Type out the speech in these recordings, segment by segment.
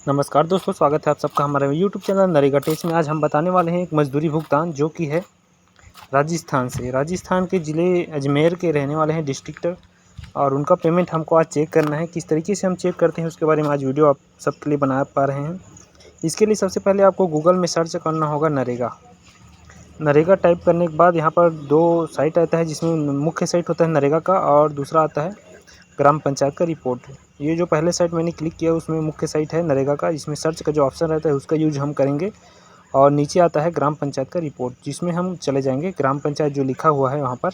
नमस्कार दोस्तों, स्वागत है आप सबका हमारे यूट्यूब चैनल नरेगा टेक्स में। आज हम बताने वाले हैं एक मजदूरी भुगतान जो कि है राजस्थान से। राजस्थान के ज़िले अजमेर के रहने वाले हैं डिस्ट्रिक्ट, और उनका पेमेंट हमको आज चेक करना है। किस तरीके से हम चेक करते हैं उसके बारे में आज वीडियो आप सबके लिए बना पा रहे हैं। इसके लिए सबसे पहले आपको गूगल में सर्च करना होगा नरेगा। नरेगा टाइप करने के बाद यहाँ पर दो साइट आता है, जिसमें मुख्य साइट होता है नरेगा का और दूसरा आता है ग्राम पंचायत का रिपोर्ट। ये जो पहले साइट मैंने क्लिक किया उसमें मुख्य साइट है नरेगा का, जिसमें सर्च का जो ऑप्शन रहता है उसका यूज हम करेंगे। और नीचे आता है ग्राम पंचायत का रिपोर्ट, जिसमें हम चले जाएंगे। ग्राम पंचायत जो लिखा हुआ है वहाँ पर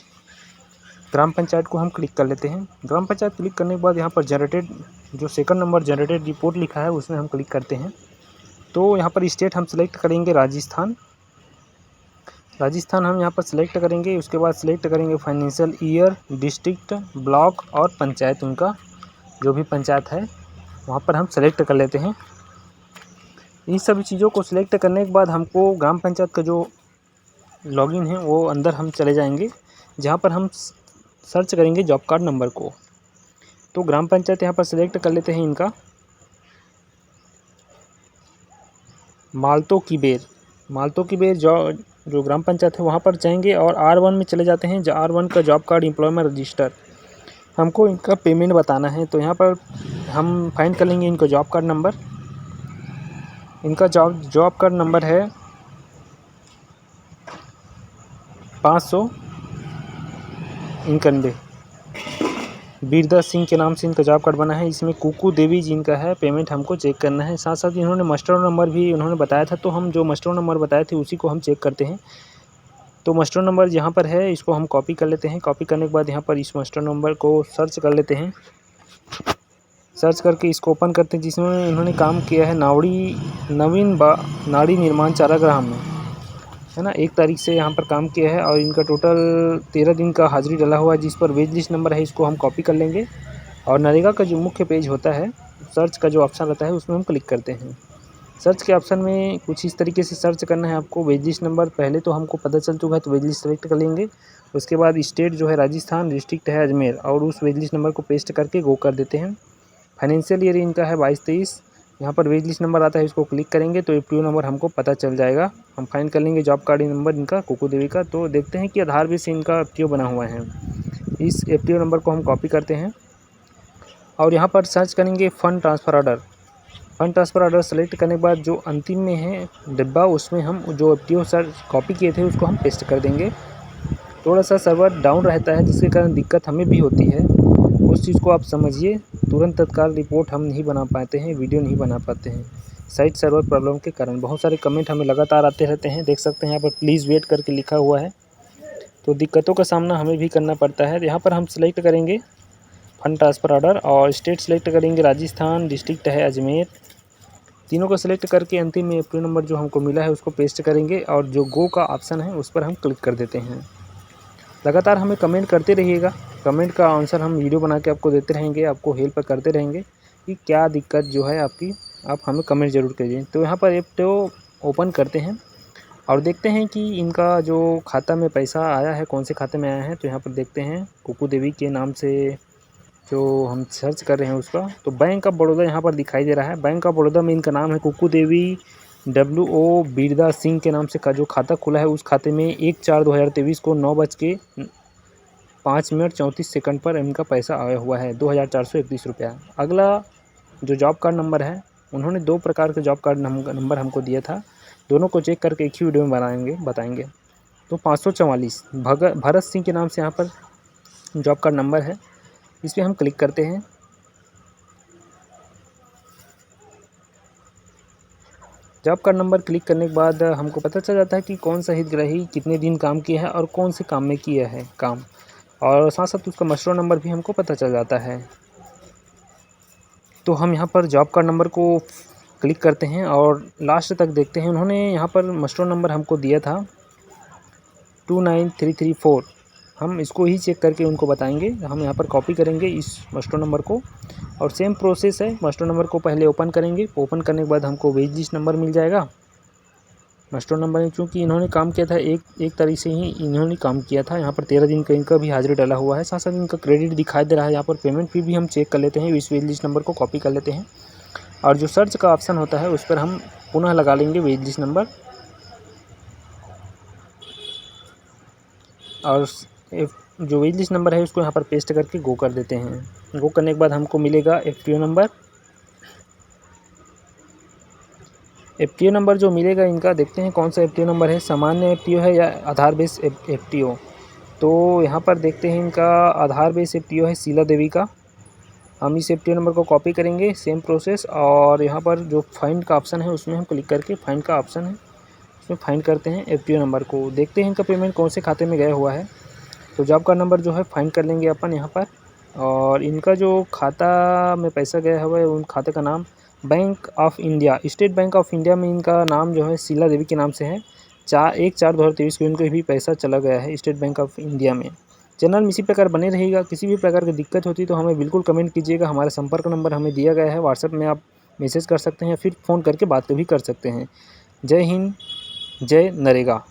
ग्राम पंचायत को हम क्लिक कर लेते हैं। ग्राम पंचायत क्लिक करने के बाद यहाँ पर जनरेटेड जो सेकंड नंबर जनरेटेड रिपोर्ट लिखा है उसमें हम क्लिक करते हैं। तो यहाँ पर स्टेट हम सेलेक्ट करेंगे राजस्थान हम यहाँ पर सिलेक्ट करेंगे। उसके बाद सिलेक्ट करेंगे फाइनेंशियल ईयर, डिस्ट्रिक्ट, ब्लॉक और पंचायत, उनका जो भी पंचायत है वहाँ पर हम सेलेक्ट कर लेते हैं। इन सभी चीज़ों को सिलेक्ट करने के बाद हमको ग्राम पंचायत का जो लॉगिन है वो अंदर हम चले जाएंगे, जहाँ पर हम सर्च करेंगे जॉब कार्ड नंबर को। तो ग्राम पंचायत यहाँ पर सिलेक्ट कर लेते हैं इनका मालतो की बेर जो ग्राम पंचायत है वहाँ पर जाएंगे और R1 में चले जाते हैं। R1 का जॉब कार्ड एम्प्लॉयमेंट रजिस्टर, हमको इनका पेमेंट बताना है। तो यहाँ पर हम फाइंड कर लेंगे इनका जॉब कार्ड नंबर। इनका जॉब कार्ड नंबर है 591। बीरदास सिंह के नाम से इनका जॉब कार्ड बना है। इसमें कुकू देवी जी इनका है। पेमेंट हमको चेक करना है। साथ साथ इन्होंने मस्टर्ड नंबर भी उन्होंने बताया था, तो हम जो मस्टर्ड नंबर बताए थे उसी को हम चेक करते हैं। तो मस्टर्ड नंबर यहाँ पर है, इसको हम कॉपी कर लेते हैं। कॉपी करने के बाद यहाँ पर इस मस्टर्ड नंबर को सर्च कर लेते हैं। सर्च करके इसको ओपन करते हैं, जिसमें इन्होंने काम किया है नवीन नाड़ी निर्माण चारागाह में, है ना। 1 तारीख से यहाँ पर काम किया है और इनका टोटल 13 दिन का हाजिरी डला हुआ है, जिस पर वेज लिस्ट नंबर है इसको हम कॉपी कर लेंगे। और नरेगा का जो मुख्य पेज होता है, सर्च का जो ऑप्शन रहता है उसमें हम क्लिक करते हैं। सर्च के ऑप्शन में कुछ इस तरीके से सर्च करना है आपको। वेज लिस्ट नंबर पहले तो हमको पता चल चुका है, तो वेज लिस्ट सेलेक्ट कर लेंगे। उसके बाद स्टेट जो है राजस्थान, डिस्ट्रिक्ट है अजमेर, और उस वेज लिस्ट नंबर को पेस्ट करके गो कर देते हैं। फाइनेंशियल ईयर इनका है 22-23। यहाँ पर वेज लिस्ट नंबर आता है, इसको क्लिक करेंगे तो एफटीओ नंबर हमको पता चल जाएगा। हम फाइंड कर लेंगे जॉब कार्ड नंबर इनका कुकू देवी का। तो देखते हैं कि आधार बेस से इनका एफटीओ बना हुआ है। इस एफटीओ नंबर को हम कॉपी करते हैं और यहाँ पर सर्च करेंगे फंड ट्रांसफ़र ऑर्डर सेलेक्ट करने के बाद जो अंतिम में है डिब्बा, उसमें हम जो एफटीओ कॉपी किए थे उसको हम पेस्ट कर देंगे। थोड़ा सा सर्वर डाउन रहता है, जिसके कारण दिक्कत हमें भी होती है। उस चीज़ को आप समझिए। तुरंत तत्काल रिपोर्ट हम नहीं बना पाते हैं, वीडियो नहीं बना पाते हैं, साइट सर्वर प्रॉब्लम के कारण। बहुत सारे कमेंट हमें लगातार आते रहते हैं, देख सकते हैं यहाँ पर प्लीज़ वेट करके लिखा हुआ है। तो दिक्कतों का सामना हमें भी करना पड़ता है। यहाँ पर हम सिलेक्ट करेंगे फंड ट्रांसफ़र ऑर्डर और स्टेट सेलेक्ट करेंगे राजस्थान, डिस्ट्रिक्ट है अजमेर। तीनों को सिलेक्ट करके अंतिम में एफटीओ नंबर जो हमको मिला है उसको पेस्ट करेंगे और जो गो का ऑप्शन है उस पर हम क्लिक कर देते हैं। लगातार हमें कमेंट करते रहिएगा, कमेंट का आंसर हम वीडियो बना के आपको देते रहेंगे, आपको हेल्प करते रहेंगे कि क्या दिक्कत जो है आपकी, आप हमें कमेंट ज़रूर कीजिए। तो यहाँ पर एफटीओ ओपन करते हैं और देखते हैं कि इनका जो खाता में पैसा आया है कौन से खाते में आया है। तो यहाँ पर देखते हैं कुकू देवी के नाम से जो हम सर्च कर रहे हैं उसका, तो बैंक ऑफ बड़ौदा यहाँ पर दिखाई दे रहा है। बैंक ऑफ बड़ौदा में इनका नाम है कुकू देवी WO बीरदास सिंह के नाम से का जो खाता खुला है, उस खाते में 1/4/2023 को 9:05 पर इनका पैसा आया हुआ है 2431 रुपया। अगला जो जॉब कार्ड नंबर है, उन्होंने 2 प्रकार के जॉब कार्ड नंबर हमको दिया था, दोनों को चेक करके एक ही वीडियो में बताएंगे। तो 544 भरत सिंह के नाम से यहाँ पर जॉब कार्ड नंबर है, इस पर हम क्लिक करते हैं। जॉब कार्ड नंबर क्लिक करने के बाद हमको पता चल जाता है कि कौन सा हितग्राही कितने दिन काम किया है और कौन से काम में किया है काम, और साथ साथ उसका मस्टर्ड नंबर भी हमको पता चल जाता है। तो हम यहाँ पर जॉब कार्ड नंबर को क्लिक करते हैं और लास्ट तक देखते हैं। उन्होंने यहाँ पर मस्टर्ड नंबर हमको दिया था 29334। हम इसको ही चेक करके उनको बताएंगे। हम यहाँ पर कॉपी करेंगे इस मस्टर्ड नंबर को और सेम प्रोसेस है। मस्टर्ड नंबर को पहले ओपन करेंगे, ओपन करने के बाद हमको वेज लिस्ट नंबर मिल जाएगा। मस्टर्ड नंबर में चूँकि इन्होंने काम किया था एक तारीख से ही इन्होंने काम किया था, यहाँ पर 13 दिन का इनका भी हाजिरी डाला हुआ है। साथ साथ इनका क्रेडिट दिखाई दे रहा है। यहाँ पर पेमेंट भी हम चेक कर लेते हैं। इस वेज लिस्ट नंबर को कॉपी कर लेते हैं और जो सर्च का ऑप्शन होता है उस पर हम पुनः लगा लेंगे वेज लिस्ट नंबर और जो वेज लिस्ट नंबर है उसको यहाँ पर पेस्ट करके गो कर देते हैं। गो करने के बाद हमको मिलेगा FTO नंबर। FTO नंबर जो मिलेगा इनका देखते हैं कौन सा FTO नंबर है, सामान्य FTO है या आधार बेस FTO। तो यहाँ पर देखते हैं इनका आधार बेस FTO है शीला देवी का। हम इस FTO नंबर को कॉपी करेंगे, सेम प्रोसेस, और यहाँ पर जो फाइंड का ऑप्शन है उसमें हम क्लिक करके फाइंड का ऑप्शन है उसमें फाइंड करते हैं FTO नंबर को। देखते हैं इनका पेमेंट कौन से खाते में गया हुआ है। तो जॉब का नंबर जो है फाइंड कर लेंगे अपन यहाँ पर, और इनका जो खाता में पैसा गया हुआ है उन खाते का नाम bank of India, state bank of India में इनका नाम जो है शीला देवी के नाम से है। 1/4/2023 को इनको भी पैसा चला गया है स्टेट बैंक ऑफ इंडिया में। चैनल में इसी प्रकार बने रहेगा। किसी भी प्रकार की दिक्कत होती तो हमें बिल्कुल कमेंट कीजिएगा। हमारा संपर्क नंबर हमें दिया गया है, व्हाट्सएप में आप मैसेज कर सकते हैं या फिर फ़ोन करके बात भी कर सकते हैं। जय हिंद, जय नरेगा।